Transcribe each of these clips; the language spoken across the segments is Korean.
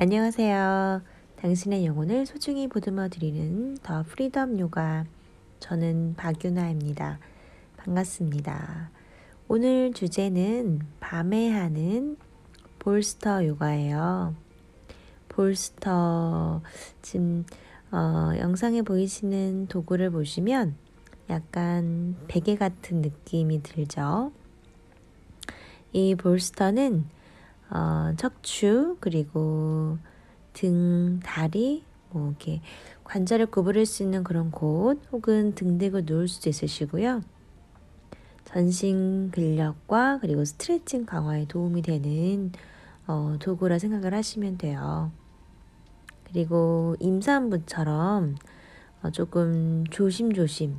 안녕하세요. 당신의 영혼을 소중히 보듬어 드리는 더 프리덤 요가. 저는 박유나입니다. 반갑습니다. 오늘 주제는 밤에 하는 볼스터 요가예요. 볼스터, 지금 영상에 보이시는 도구를 보시면 약간 베개 같은 느낌이 들죠. 이 볼스터는 척추 그리고 등, 다리, 뭐 이렇게 관절을 구부릴 수 있는 그런 곳 혹은 등 대고 누울 수도 있으시고요. 전신 근력과 그리고 스트레칭 강화에 도움이 되는 도구라 생각을 하시면 돼요. 그리고 임산부처럼 조금 조심조심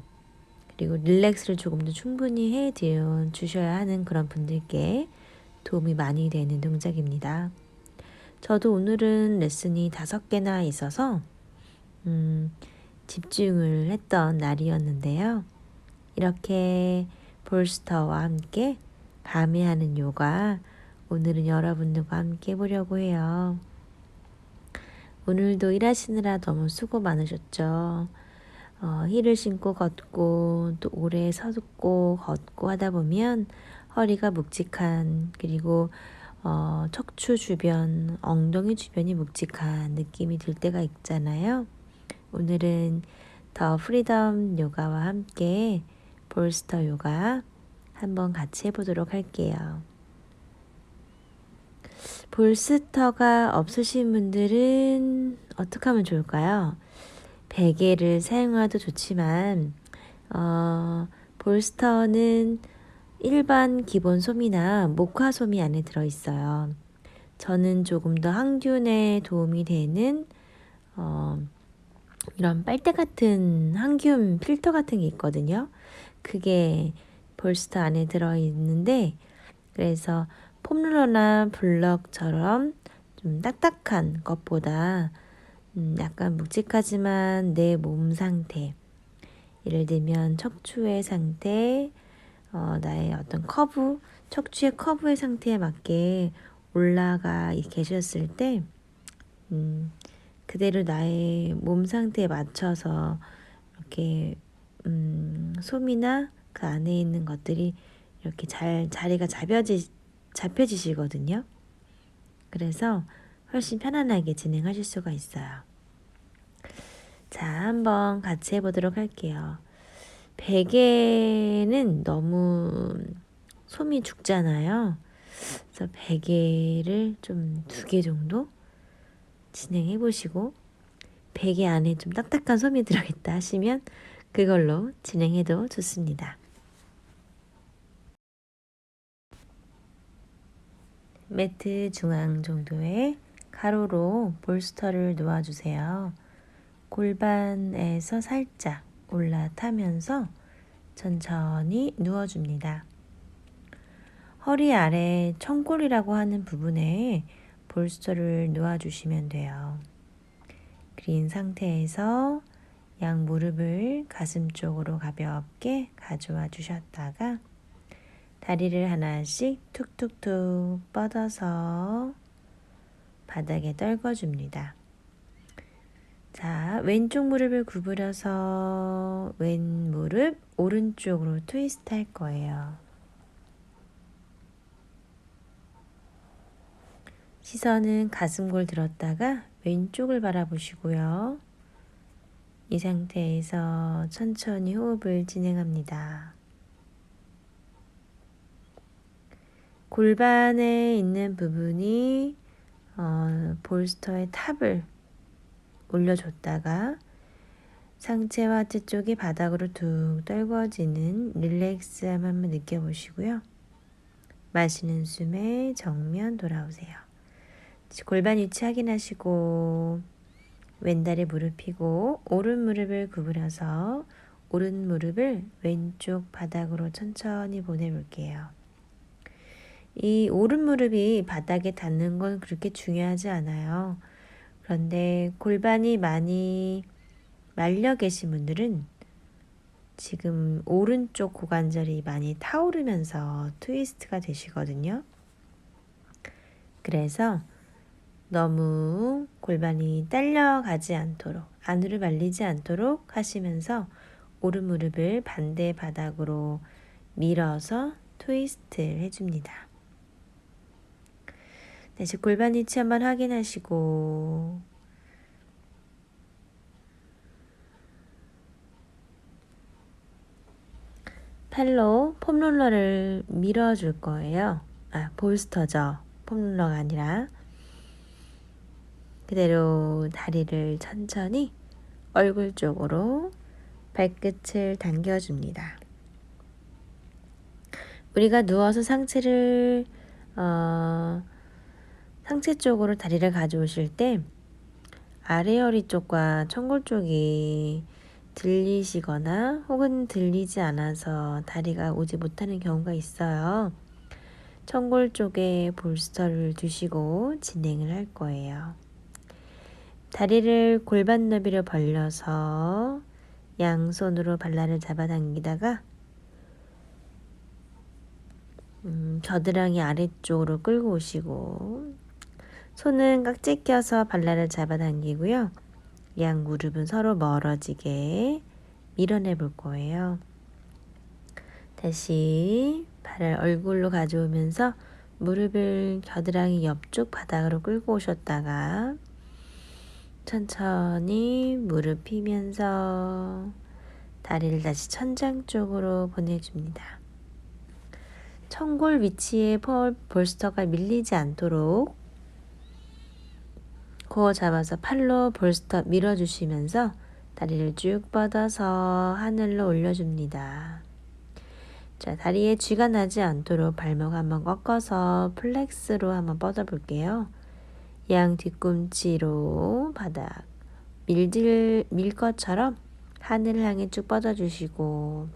그리고 릴렉스를 조금 더 충분히 해 주셔야 하는 그런 분들께 도움이 많이 되는 동작입니다. 저도 오늘은 레슨이 5개나 있어서 집중을 했던 날이었는데요. 이렇게 볼스터와 함께 밤에 하는 요가 오늘은 여러분들과 함께 해보려고 해요. 오늘도 일하시느라 너무 수고 많으셨죠. 힐을 신고 걷고 또 오래 서고 걷고 하다 보면 허리가 묵직한 그리고 척추 주변, 엉덩이 주변이 묵직한 느낌이 들 때가 있잖아요. 오늘은 더 프리덤 요가와 함께 볼스터 요가 한번 같이 해보도록 할게요. 볼스터가 없으신 분들은 어떻게 하면 좋을까요? 베개를 사용해도 좋지만 볼스터는 일반 기본 솜이나 목화 솜이 안에 들어있어요. 저는 조금 더 항균에 도움이 되는 이런 빨대 같은 항균 필터 같은 게 있거든요. 그게 볼스터 안에 들어있는데 그래서 폼롤러나 블럭처럼 좀 딱딱한 것보다 약간 묵직하지만 내 몸 상태, 예를 들면 척추의 상태, 나의 어떤 커브, 척추의 커브의 상태에 맞게 올라가 계셨을 때 그대로 나의 몸 상태에 맞춰서 이렇게 솜이나 그 안에 있는 것들이 이렇게 잘 자리가 잡혀지시거든요. 그래서 훨씬 편안하게 진행하실 수가 있어요. 자, 한번 같이 해보도록 할게요. 베개는 너무 솜이 죽잖아요. 그래서 베개를 좀 2개 정도 진행해 보시고 베개 안에 좀 딱딱한 솜이 들어있다 하시면 그걸로 진행해도 좋습니다. 매트 중앙 정도의 가로로 볼스터를 놓아주세요. 골반에서 살짝 올라타면서 천천히 누워줍니다. 허리 아래 청골이라고 하는 부분에 볼스터를 놓아주시면 돼요. 그린 상태에서 양 무릎을 가슴 쪽으로 가볍게 가져와 주셨다가 다리를 하나씩 툭툭툭 뻗어서 바닥에 떨궈줍니다. 자, 왼쪽 무릎을 구부려서 왼 무릎 오른쪽으로 트위스트 할 거예요. 시선은 가슴골 들었다가 왼쪽을 바라보시고요. 이 상태에서 천천히 호흡을 진행합니다. 골반에 있는 부분이 볼스터의 탑을 올려줬다가 상체와 하체 쪽이 바닥으로 툭 떨궈지는 릴렉스함 한번 느껴보시고요. 마시는 숨에 정면 돌아오세요. 골반 위치 확인하시고 왼다리 무릎 펴고 오른 무릎을 구부려서 오른 무릎을 왼쪽 바닥으로 천천히 보내볼게요. 이 오른 무릎이 바닥에 닿는 건 그렇게 중요하지 않아요. 그런데 골반이 많이 말려 계신 분들은 지금 오른쪽 고관절이 많이 타오르면서 트위스트가 되시거든요. 그래서 너무 골반이 딸려가지 않도록, 안으로 말리지 않도록 하시면서 오른 무릎을 반대 바닥으로 밀어서 트위스트를 해줍니다. 다시 골반 위치 한번 확인하시고 팔로 폼롤러를 밀어줄 거예요. 볼스터죠. 폼롤러가 아니라. 그대로 다리를 천천히 얼굴 쪽으로 발끝을 당겨줍니다. 우리가 누워서 상체 쪽으로 다리를 가져오실 때 아래 허리 쪽과 천골 쪽이 들리시거나 혹은 들리지 않아서 다리가 오지 못하는 경우가 있어요. 천골 쪽에 볼스터를 두시고 진행을 할 거예요. 다리를 골반 너비로 벌려서 양손으로 발라를 잡아당기다가 겨드랑이 아래쪽으로 끌고 오시고 손은 깍지 껴서 발라를 잡아당기고요. 양 무릎은 서로 멀어지게 밀어내 볼 거예요. 다시 발을 얼굴로 가져오면서 무릎을 겨드랑이 옆쪽 바닥으로 끌고 오셨다가 천천히 무릎 펴면서 다리를 다시 천장 쪽으로 보내줍니다. 천골 위치에 볼스터가 밀리지 않도록 코어 잡아서 팔로 볼스터 밀어주시면서 다리를 쭉 뻗어서 하늘로 올려줍니다. 자, 다리에 쥐가 나지 않도록 발목 한번 꺾어서 플렉스로 한번 뻗어 볼게요. 양 뒤꿈치로 바닥 밀 것처럼 하늘을 향해 쭉 뻗어주시고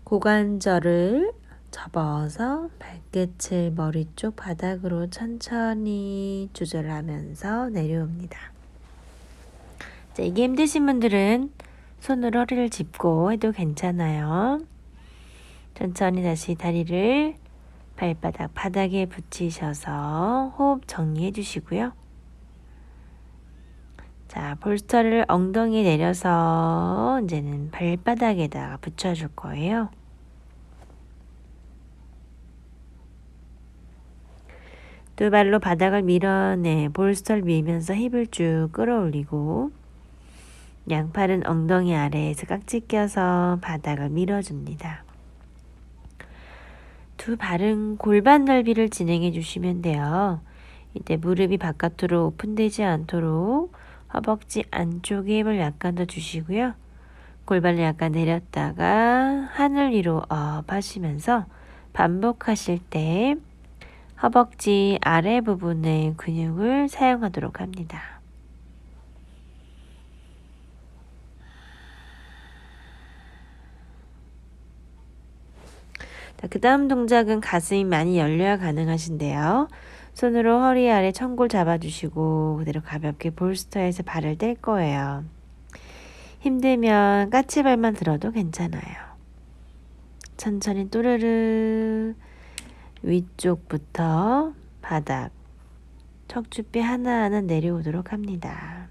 고관절을 접어서 발끝을 머리 쪽 바닥으로 천천히 조절하면서 내려옵니다. 자, 이게 힘드신 분들은 손으로 허리를 짚고 해도 괜찮아요. 천천히 다시 다리를 발바닥 바닥에 붙이셔서 호흡 정리해 주시고요. 자, 볼스터를 엉덩이에 내려서 이제는 발바닥에다가 붙여줄 거예요. 두 발로 바닥을 밀어내 볼스터를 밀면서 힙을 쭉 끌어올리고 양팔은 엉덩이 아래에서 깍지 껴서 바닥을 밀어줍니다. 두 발은 골반 넓이를 진행해 주시면 돼요. 이때 무릎이 바깥으로 오픈되지 않도록 허벅지 안쪽에 힘을 약간 더 주시고요. 골반을 약간 내렸다가 하늘 위로 업 하시면서 반복하실 때 허벅지 아래 부분의 근육을 사용하도록 합니다. 그 다음 동작은 가슴이 많이 열려야 가능하신데요. 손으로 허리 아래 천골 잡아주시고 그대로 가볍게 볼스터에서 발을 뗄 거예요. 힘들면 까치발만 들어도 괜찮아요. 천천히 또르르 위쪽부터 바닥, 척추뼈 하나하나 내려오도록 합니다.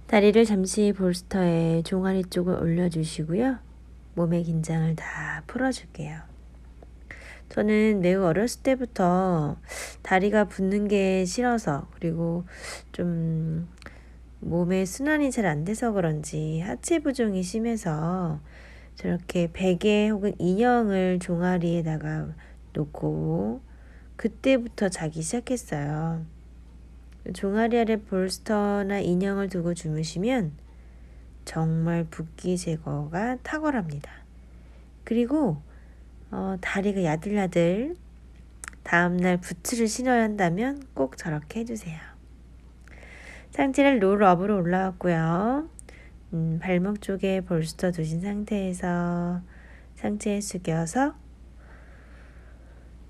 다리를 잠시 볼스터에 종아리 쪽을 올려주시고요. 몸의 긴장을 다 풀어줄게요. 저는 매우 어렸을 때부터 다리가 붓는 게 싫어서 그리고 좀 몸의 순환이 잘 안 돼서 그런지 하체 부종이 심해서 저렇게 베개 혹은 인형을 종아리에다가 놓고 그때부터 자기 시작했어요. 종아리 아래 볼스터나 인형을 두고 주무시면 정말 붓기 제거가 탁월합니다. 그리고 다리가 야들야들 다음날 부츠를 신어야 한다면 꼭 저렇게 해주세요. 상체를 롤업으로 올라왔고요. 발목 쪽에 볼스터 두신 상태에서 상체 숙여서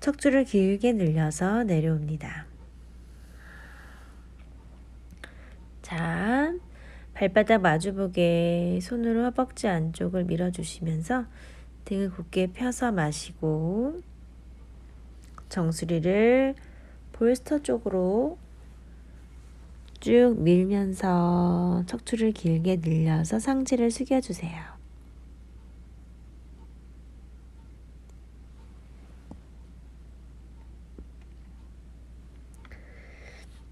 척추를 길게 늘려서 내려옵니다. 자, 발바닥 마주보게 손으로 허벅지 안쪽을 밀어주시면서 등을 곧게 펴서 마시고 정수리를 볼스터 쪽으로 쭉 밀면서 척추를 길게 늘려서 상체를 숙여주세요.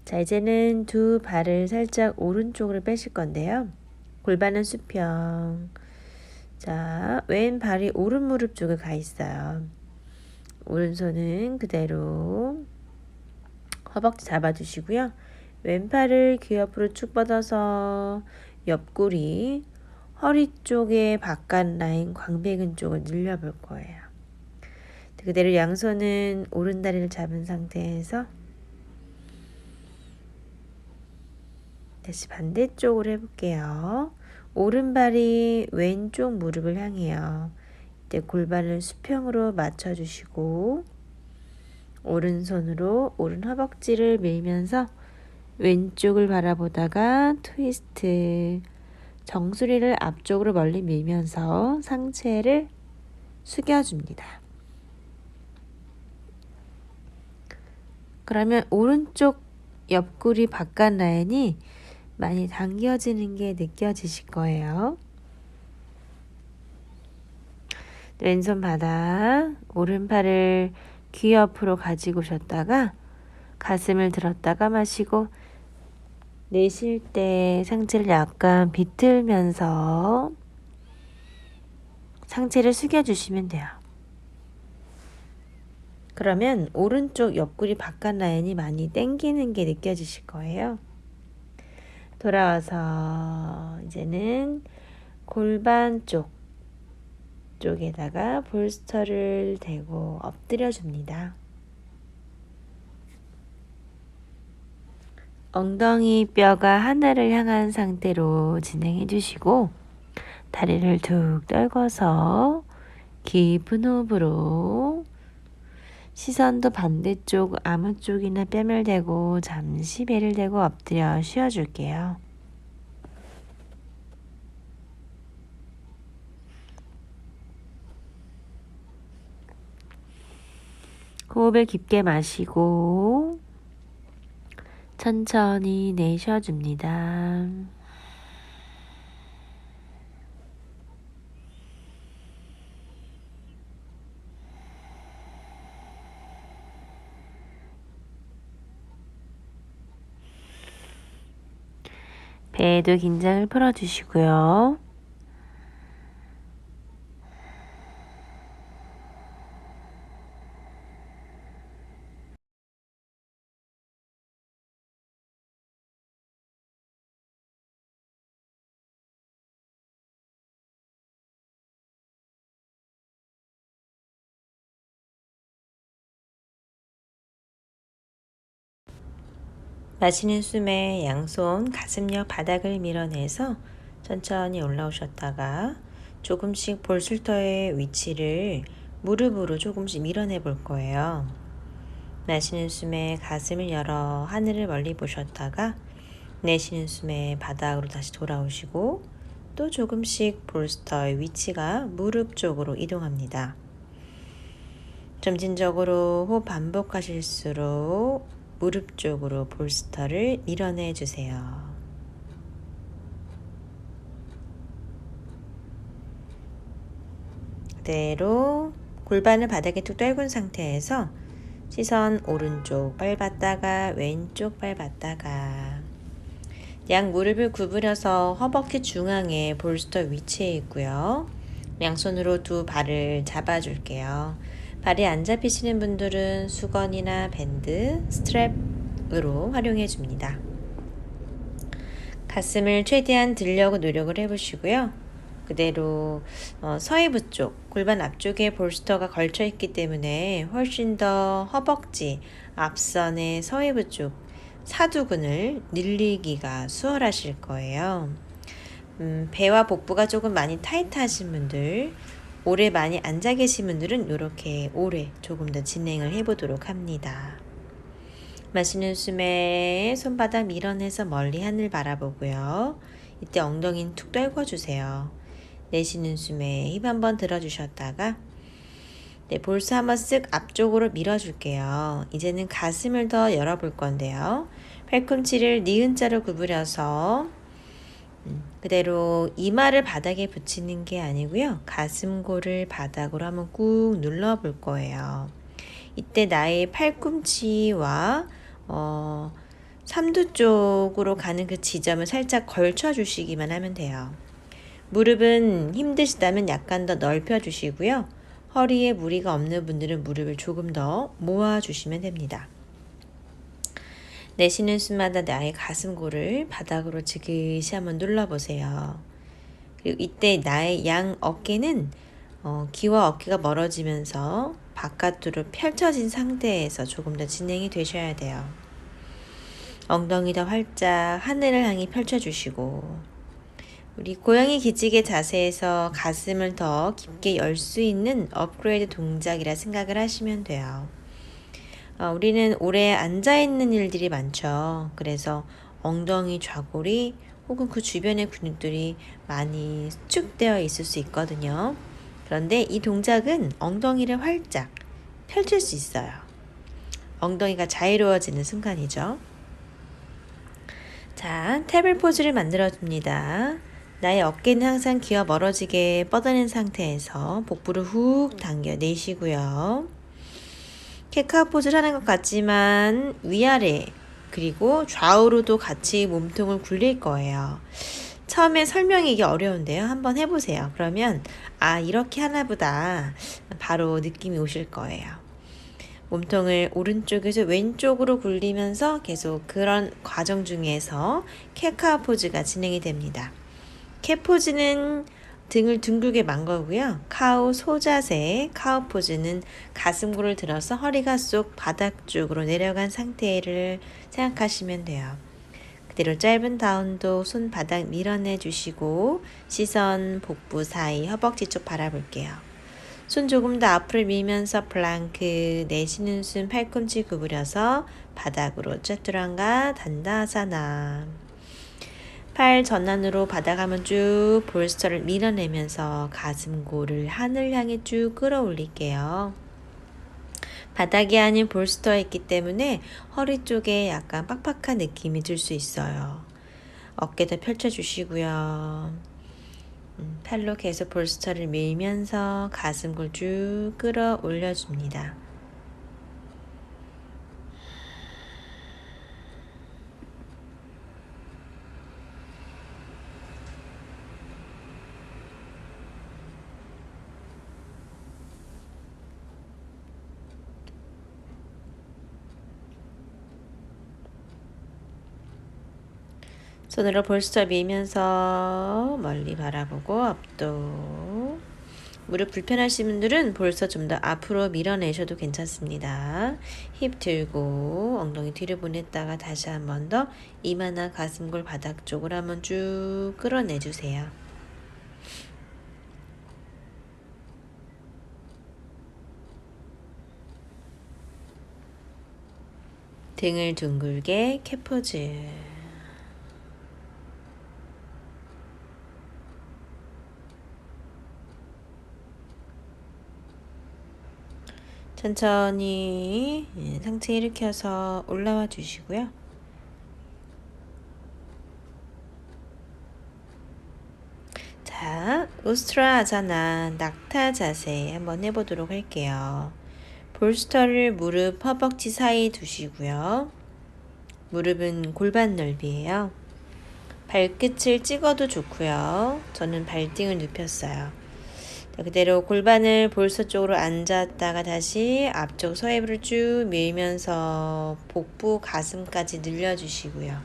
자, 이제는 두 발을 살짝 오른쪽으로 빼실 건데요. 골반은 수평. 자, 왼발이 오른 무릎 쪽에 가 있어요. 오른손은 그대로 허벅지 잡아주시고요. 왼팔을 귀 옆으로 쭉 뻗어서 옆구리, 허리 쪽에 바깥 라인 광배근 쪽을 늘려볼 거예요. 그대로 양손은 오른 다리를 잡은 상태에서 다시 반대쪽으로 해볼게요. 오른발이 왼쪽 무릎을 향해요. 이때 골반을 수평으로 맞춰주시고 오른손으로 오른 허벅지를 밀면서 왼쪽을 바라보다가 트위스트, 정수리를 앞쪽으로 멀리 밀면서 상체를 숙여줍니다. 그러면 오른쪽 옆구리 바깥 라인이 많이 당겨지는 게 느껴지실 거예요. 왼손 바닥, 오른팔을 귀 옆으로 가지고 오셨다가 가슴을 들었다가 마시고 내쉴 때 상체를 약간 비틀면서 상체를 숙여주시면 돼요. 그러면 오른쪽 옆구리 바깥 라인이 많이 당기는 게 느껴지실 거예요. 돌아와서 이제는 골반 쪽에다가 볼스터를 대고 엎드려 줍니다. 엉덩이 뼈가 하늘을 향한 상태로 진행해 주시고 다리를 툭 떨궈서 깊은 호흡으로 시선도 반대쪽 아무 쪽이나 뺨을 대고 잠시 배를 대고 엎드려 쉬어줄게요. 호흡을 깊게 마시고 천천히 내쉬어줍니다. 배에도 긴장을 풀어주시고요. 마시는 숨에 양손 가슴옆 바닥을 밀어내서 천천히 올라오셨다가 조금씩 볼술터의 위치를 무릎으로 조금씩 밀어내 볼 거예요. 마시는 숨에 가슴을 열어 하늘을 멀리 보셨다가 내쉬는 숨에 바닥으로 다시 돌아오시고 또 조금씩 볼스터의 위치가 무릎 쪽으로 이동합니다. 점진적으로 호흡 반복하실수록 무릎 쪽으로 볼스터를 밀어내 주세요. 그대로 골반을 바닥에 툭 떨군 상태에서 시선 오른쪽 밟았다가 왼쪽 밟았다가 양 무릎을 구부려서 허벅지 중앙에 볼스터 위치해 있고요. 양손으로 두 발을 잡아줄게요. 발이 안 잡히시는 분들은 수건이나 밴드, 스트랩으로 활용해 줍니다. 가슴을 최대한 들려고 노력을 해보시고요. 그대로 서해부 쪽, 골반 앞쪽에 볼스터가 걸쳐 있기 때문에 훨씬 더 허벅지, 앞선의 서해부 쪽 사두근을 늘리기가 수월하실 거예요. 배와 복부가 조금 많이 타이트하신 분들, 오래 많이 앉아 계신 분들은 이렇게 오래 조금 더 진행을 해보도록 합니다. 마시는 숨에 손바닥 밀어내서 멀리 하늘 바라보고요. 이때 엉덩이는 툭 떨궈주세요. 내쉬는 숨에 힘 한번 들어주셨다가 네, 볼스 한번 쓱 앞쪽으로 밀어줄게요. 이제는 가슴을 더 열어볼 건데요. 팔꿈치를 니은자로 구부려서 그대로 이마를 바닥에 붙이는 게 아니고요. 가슴골을 바닥으로 한번 꾹 눌러볼 거예요. 이때 나의 팔꿈치와 삼두 쪽으로 가는 그 지점을 살짝 걸쳐 주시기만 하면 돼요. 무릎은 힘드시다면 약간 더 넓혀 주시고요. 허리에 무리가 없는 분들은 무릎을 조금 더 모아 주시면 됩니다. 내쉬는 숨마다 나의 가슴골을 바닥으로 지그시 한번 눌러보세요. 그리고 이때 나의 양 어깨는 귀와 어깨가 멀어지면서 바깥으로 펼쳐진 상태에서 조금 더 진행이 되셔야 돼요. 엉덩이 더 활짝 하늘을 향해 펼쳐주시고 우리 고양이 기지개 자세에서 가슴을 더 깊게 열 수 있는 업그레이드 동작이라 생각을 하시면 돼요. 우리는 오래 앉아있는 일들이 많죠. 그래서 엉덩이 좌골이 혹은 그 주변의 근육들이 많이 수축되어 있을 수 있거든요. 그런데 이 동작은 엉덩이를 활짝 펼칠 수 있어요. 엉덩이가 자유로워지는 순간이죠. 자, 테이블 포즈를 만들어 줍니다. 나의 어깨는 항상 귀와 멀어지게 뻗어낸 상태에서 복부를 훅 당겨 내쉬고요. 캣카우 포즈를 하는 것 같지만 위아래 그리고 좌우로도 같이 몸통을 굴릴 거예요. 처음에 설명이기 어려운데요. 한번 해보세요. 그러면 이렇게 하나보다 바로 느낌이 오실 거예요. 몸통을 오른쪽에서 왼쪽으로 굴리면서 계속 그런 과정 중에서 캣카우 포즈가 진행이 됩니다. 캣 포즈는 등을 둥글게 만 거고요. 카우 소자세, 카우 포즈는 가슴골을 들어서 허리가 쏙 바닥 쪽으로 내려간 상태를 생각하시면 돼요. 그대로 짧은 다운도 손바닥 밀어내 주시고 시선 복부 사이 허벅지 쪽 바라볼게요. 손 조금 더 앞으로 밀면서 플랑크, 내쉬는 숨 팔꿈치 구부려서 바닥으로 짜투랑가 단다사나. 팔 전환으로 바닥 한번 쭉 볼스터를 밀어내면서 가슴골을 하늘 향해 쭉 끌어올릴게요. 바닥이 아닌 볼스터에 있기 때문에 허리 쪽에 약간 빡빡한 느낌이 들 수 있어요. 어깨도 펼쳐주시고요. 팔로 계속 볼스터를 밀면서 가슴골 쭉 끌어올려줍니다. 손으로 볼스터 밀면서 멀리 바라보고 앞도. 무릎 불편하신 분들은 볼스터 좀 더 앞으로 밀어내셔도 괜찮습니다. 힙 들고 엉덩이 뒤로 보냈다가 다시 한 번 더 이마나 가슴골 바닥 쪽으로 한번 쭉 끌어내주세요. 등을 둥글게 캣포즈. 천천히 상체 일으켜서 올라와 주시고요. 자, 우스트라아사나 낙타 자세 한번 해보도록 할게요. 볼스터를 무릎 허벅지 사이에 두시고요. 무릎은 골반 넓이에요. 발끝을 찍어도 좋고요. 저는 발등을 눕혔어요. 그대로 골반을 볼스터 쪽으로 앉았다가 다시 앞쪽 서해부를 쭉 밀면서 복부 가슴까지 늘려주시고요.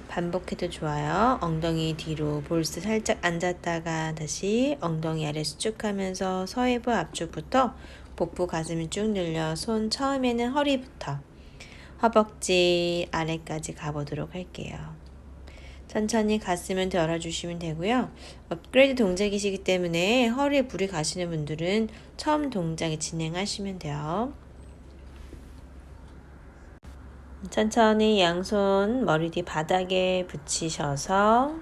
반복해도 좋아요. 엉덩이 뒤로 볼스터 살짝 앉았다가 다시 엉덩이 아래 수축하면서 서해부 앞쪽부터 복부 가슴을 쭉 늘려 손 처음에는 허리부터 허벅지 아래까지 가보도록 할게요. 천천히 가슴을 더 열어주시면 되고요. 업그레이드 동작이시기 때문에 허리에 무리 가시는 분들은 처음 동작에 진행하시면 돼요. 천천히 양손 머리 뒤 바닥에 붙이셔서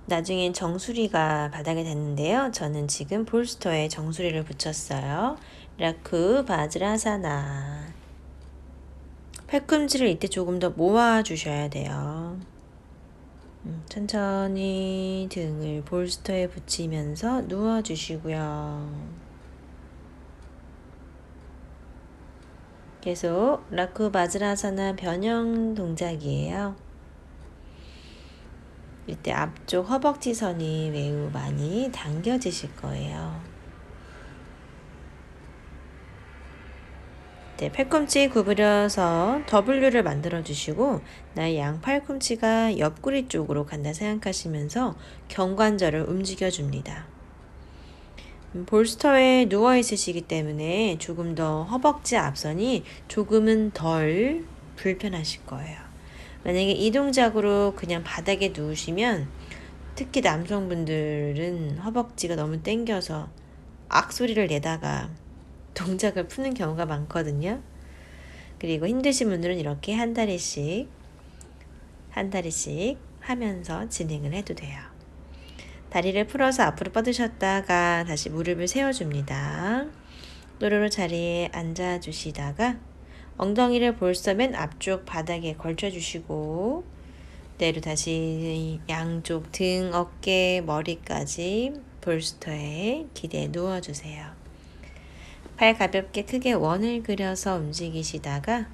나중엔 정수리가 바닥에 닿는데요. 저는 지금 볼스터에 정수리를 붙였어요. 라쿠 바즈라사나. 팔꿈치를 이때 조금 더 모아 주셔야 돼요. 천천히 등을 볼스터에 붙이면서 누워 주시고요. 계속 라쿠 바즈라사나 변형 동작이에요. 이때 앞쪽 허벅지선이 매우 많이 당겨지실 거예요. 네, 팔꿈치 구부려서 W를 만들어 주시고 나의 양 팔꿈치가 옆구리 쪽으로 간다 생각하시면서 경관절을 움직여 줍니다. 볼스터에 누워 있으시기 때문에 조금 더 허벅지 앞선이 조금은 덜 불편하실 거예요. 만약에 이 동작으로 그냥 바닥에 누우시면 특히 남성분들은 허벅지가 너무 당겨서 악소리를 내다가 동작을 푸는 경우가 많거든요. 그리고 힘드신 분들은 이렇게 한 다리씩 하면서 진행을 해도 돼요. 다리를 풀어서 앞으로 뻗으셨다가 다시 무릎을 세워줍니다. 또르르 자리에 앉아주시다가 엉덩이를 볼스터 맨 앞쪽 바닥에 걸쳐주시고 내로 다시 양쪽 등, 어깨, 머리까지 볼스터에 기대에 누워주세요. 팔 가볍게 크게 원을 그려서 움직이시다가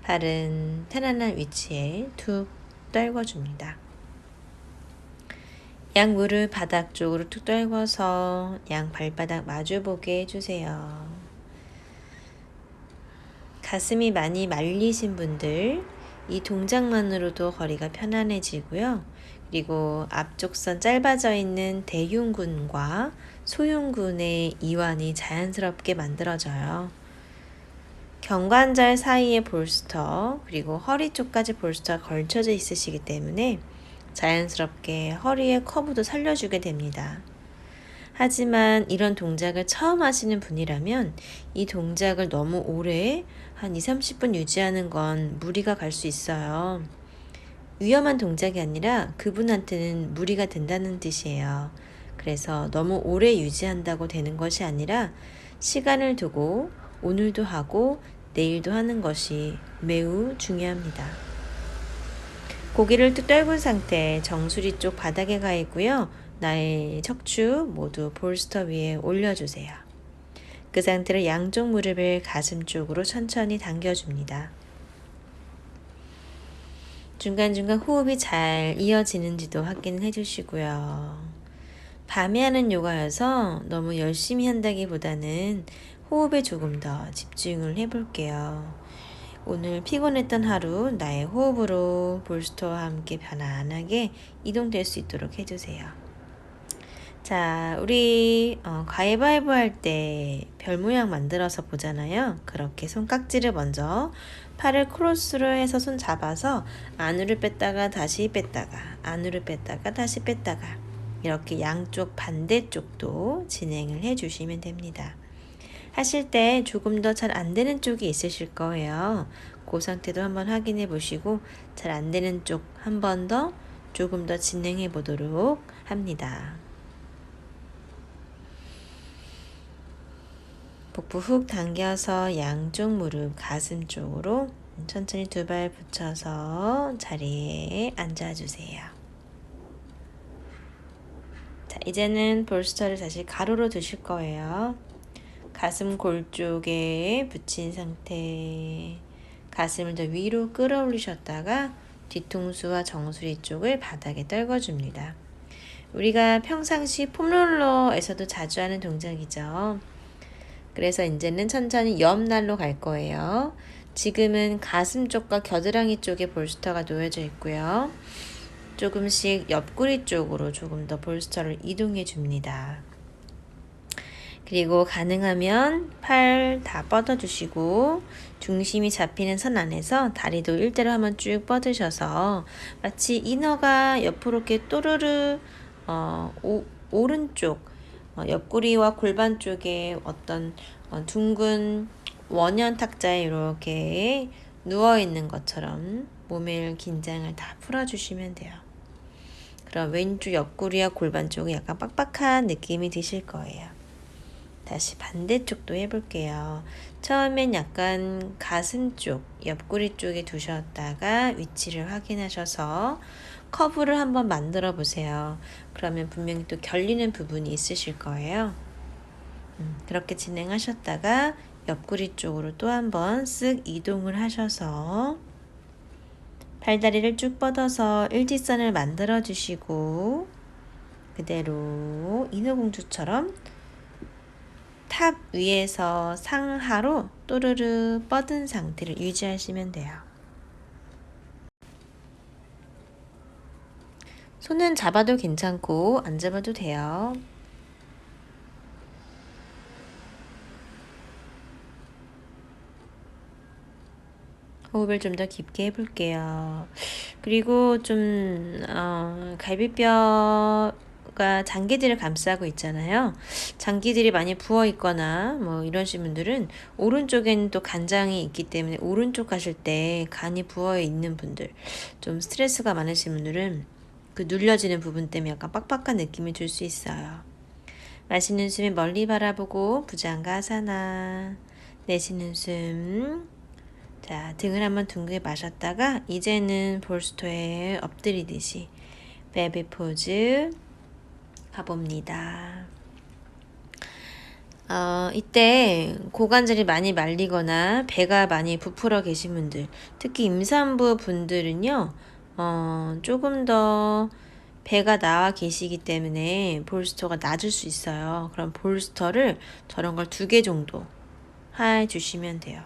발은 편안한 위치에 툭 떨궈줍니다. 양 무릎 바닥 쪽으로 툭 떨궈서 양 발바닥 마주보게 해주세요. 가슴이 많이 말리신 분들 이 동작만으로도 허리가 편안해지고요. 그리고 앞쪽선 짧아져 있는 대흉근과 소흉근의 이완이 자연스럽게 만들어져요. 경관절 사이에 볼스터 그리고 허리 쪽까지 볼스터가 걸쳐져 있으시기 때문에 자연스럽게 허리의 커브도 살려주게 됩니다. 하지만 이런 동작을 처음 하시는 분이라면 이 동작을 너무 오래 한 20-30분 유지하는 건 무리가 갈 수 있어요. 위험한 동작이 아니라 그분한테는 무리가 된다는 뜻이에요. 그래서 너무 오래 유지한다고 되는 것이 아니라 시간을 두고 오늘도 하고 내일도 하는 것이 매우 중요합니다. 고개를 뚝 떨군 상태 정수리 쪽 바닥에 가 있고요. 나의 척추 모두 볼스터 위에 올려주세요. 그 상태로 양쪽 무릎을 가슴 쪽으로 천천히 당겨줍니다. 중간중간 호흡이 잘 이어지는지도 확인을 해주시고요. 밤에 하는 요가여서 너무 열심히 한다기보다는 호흡에 조금 더 집중을 해볼게요. 오늘 피곤했던 하루 나의 호흡으로 볼스터와 함께 편안하게 이동될 수 있도록 해주세요. 자, 우리 가위바위보 할 때 별 모양 만들어서 보잖아요. 그렇게 손깍지를 먼저 팔을 크로스로 해서 손 잡아서 안으로 뺐다가 다시 뺐다가 안으로 뺐다가 다시 뺐다가 이렇게 양쪽 반대쪽도 진행을 해주시면 됩니다. 하실 때 조금 더 잘 안 되는 쪽이 있으실 거예요. 그 상태도 한번 확인해 보시고 잘 안 되는 쪽 한 번 더 조금 더 진행해 보도록 합니다. 복부 훅 당겨서 양쪽 무릎 가슴 쪽으로 천천히 두 발 붙여서 자리에 앉아주세요. 자, 이제는 볼스터를 다시 가로로 두실 거예요. 가슴 골 쪽에 붙인 상태, 가슴을 더 위로 끌어올리셨다가 뒤통수와 정수리 쪽을 바닥에 떨궈줍니다. 우리가 평상시 폼롤러에서도 자주 하는 동작이죠. 그래서 이제는 천천히 옆날로 갈 거예요. 지금은 가슴 쪽과 겨드랑이 쪽에 볼스터가 놓여져 있고요. 조금씩 옆구리 쪽으로 조금 더 볼스터를 이동해 줍니다. 그리고 가능하면 팔 다 뻗어주시고 중심이 잡히는 선 안에서 다리도 일대로 한번 쭉 뻗으셔서 마치 인어가 옆으로 이렇게 또르르 오른쪽 옆구리와 골반 쪽에 어떤 둥근 원형 탁자에 이렇게 누워있는 것처럼 몸의 긴장을 다 풀어주시면 돼요. 그럼 왼쪽 옆구리와 골반 쪽에 약간 빡빡한 느낌이 드실 거예요. 다시 반대쪽도 해볼게요. 처음엔 약간 가슴 쪽, 옆구리 쪽에 두셨다가 위치를 확인하셔서 커브를 한번 만들어 보세요. 그러면 분명히 또 결리는 부분이 있으실 거예요. 그렇게 진행하셨다가 옆구리 쪽으로 또 한번 쓱 이동을 하셔서 팔다리를 쭉 뻗어서 일직선을 만들어 주시고 그대로 인어공주처럼 탑 위에서 상하로 또르르 뻗은 상태를 유지하시면 돼요. 손은 잡아도 괜찮고 안 잡아도 돼요. 호흡을 좀 더 깊게 해볼게요. 그리고 좀 갈비뼈가 장기들을 감싸고 있잖아요. 장기들이 많이 부어 있거나 뭐 이러신 분들은 오른쪽에는 또 간장이 있기 때문에 오른쪽 하실 때 간이 부어 있는 분들, 좀 스트레스가 많으신 분들은 그 눌려지는 부분 때문에 약간 빡빡한 느낌이 들 수 있어요. 마시는 숨에 멀리 바라보고 부장가사나, 내쉬는 숨. 자, 등을 한번 둥글게 마셨다가 이제는 볼스토에 엎드리듯이 베비 포즈 가봅니다. 이때 고관절이 많이 말리거나 배가 많이 부풀어 계신 분들, 특히 임산부 분들은요, 조금 더 배가 나와 계시기 때문에 볼스터가 낮을 수 있어요. 그럼 볼스터를 저런 걸 2개 정도 해주시면 돼요.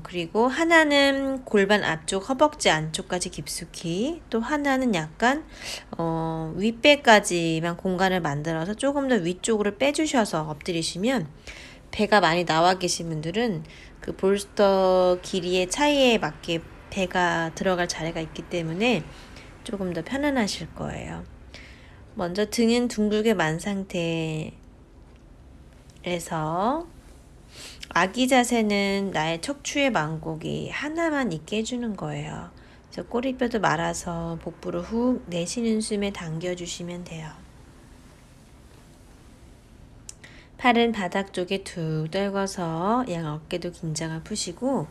그리고 하나는 골반 앞쪽 허벅지 안쪽까지 깊숙이, 또 하나는 약간 윗배까지만 공간을 만들어서 조금 더 위쪽으로 빼주셔서 엎드리시면 배가 많이 나와 계신 분들은 그 볼스터 길이의 차이에 맞게 배가 들어갈 자리가 있기 때문에 조금 더 편안하실 거예요. 먼저 등은 둥글게 만 상태에서 아기 자세는 나의 척추의 만곡이 하나만 있게 해주는 거예요. 그래서 꼬리뼈도 말아서 복부로 훅 내쉬는 숨에 당겨주시면 돼요. 팔은 바닥 쪽에 툭 떨궈서 양 어깨도 긴장을 푸시고,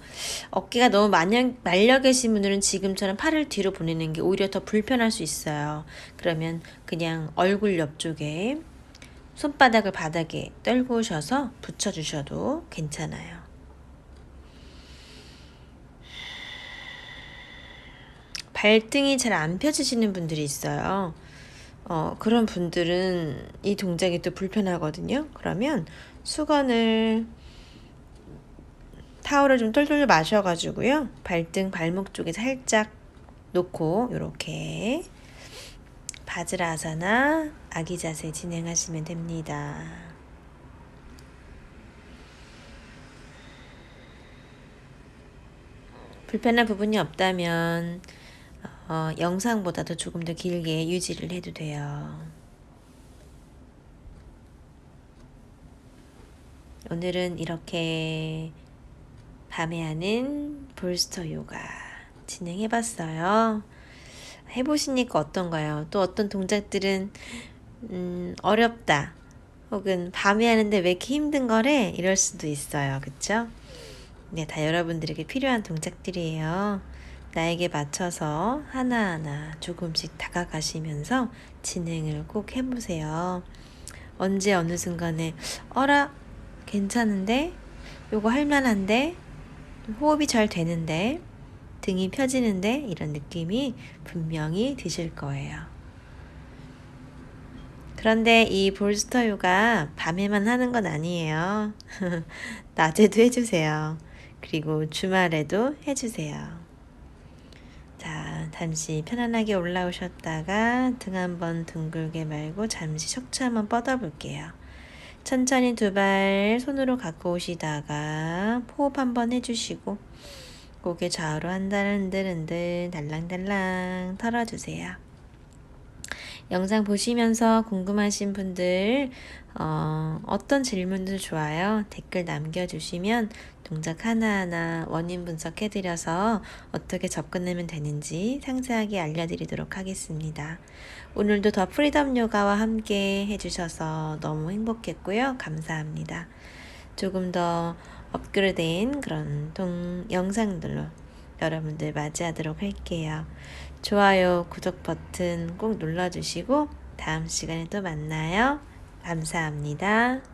어깨가 너무 말려 계신 분들은 지금처럼 팔을 뒤로 보내는 게 오히려 더 불편할 수 있어요. 그러면 그냥 얼굴 옆쪽에 손바닥을 바닥에 떨구셔서 붙여주셔도 괜찮아요. 발등이 잘 안 펴지시는 분들이 있어요. 그런 분들은 이 동작이 또 불편하거든요. 그러면 수건을, 타올을 좀 똘똘 마셔가지고요. 발등, 발목 쪽에 살짝 놓고 이렇게 바즈라아사나 아기 자세 진행하시면 됩니다. 불편한 부분이 없다면 영상보다도 조금 더 길게 유지를 해도 돼요. 오늘은 이렇게 밤에 하는 볼스터 요가 진행해봤어요. 해보시니까 어떤가요? 또 어떤 동작들은 어렵다, 혹은 밤에 하는데 왜 이렇게 힘든 거래? 이럴 수도 있어요. 그쵸? 네, 다 여러분들에게 필요한 동작들이에요. 나에게 맞춰서 하나하나 조금씩 다가가시면서 진행을 꼭 해보세요. 언제 어느 순간에 어라? 괜찮은데? 요거 할만한데? 호흡이 잘 되는데? 등이 펴지는데? 이런 느낌이 분명히 드실 거예요. 그런데 이 볼스터 요가 밤에만 하는 건 아니에요. 낮에도 해주세요. 그리고 주말에도 해주세요. 자, 잠시 편안하게 올라오셨다가 등 한번 둥글게 말고 잠시 척추 한번 뻗어볼게요. 천천히 2발 손으로 갖고 오시다가 호흡 한번 해주시고 고개 좌우로 흔들흔들 달랑달랑 털어주세요. 영상 보시면서 궁금하신 분들 어떤 질문도 좋아요. 댓글 남겨주시면 동작 하나하나 원인 분석해드려서 어떻게 접근하면 되는지 상세하게 알려드리도록 하겠습니다. 오늘도 더 프리덤 요가와 함께 해주셔서 너무 행복했고요. 감사합니다. 조금 더 업그레이드된 그런 영상들로 여러분들 맞이하도록 할게요. 좋아요, 구독 버튼 꼭 눌러주시고 다음 시간에 또 만나요. 감사합니다.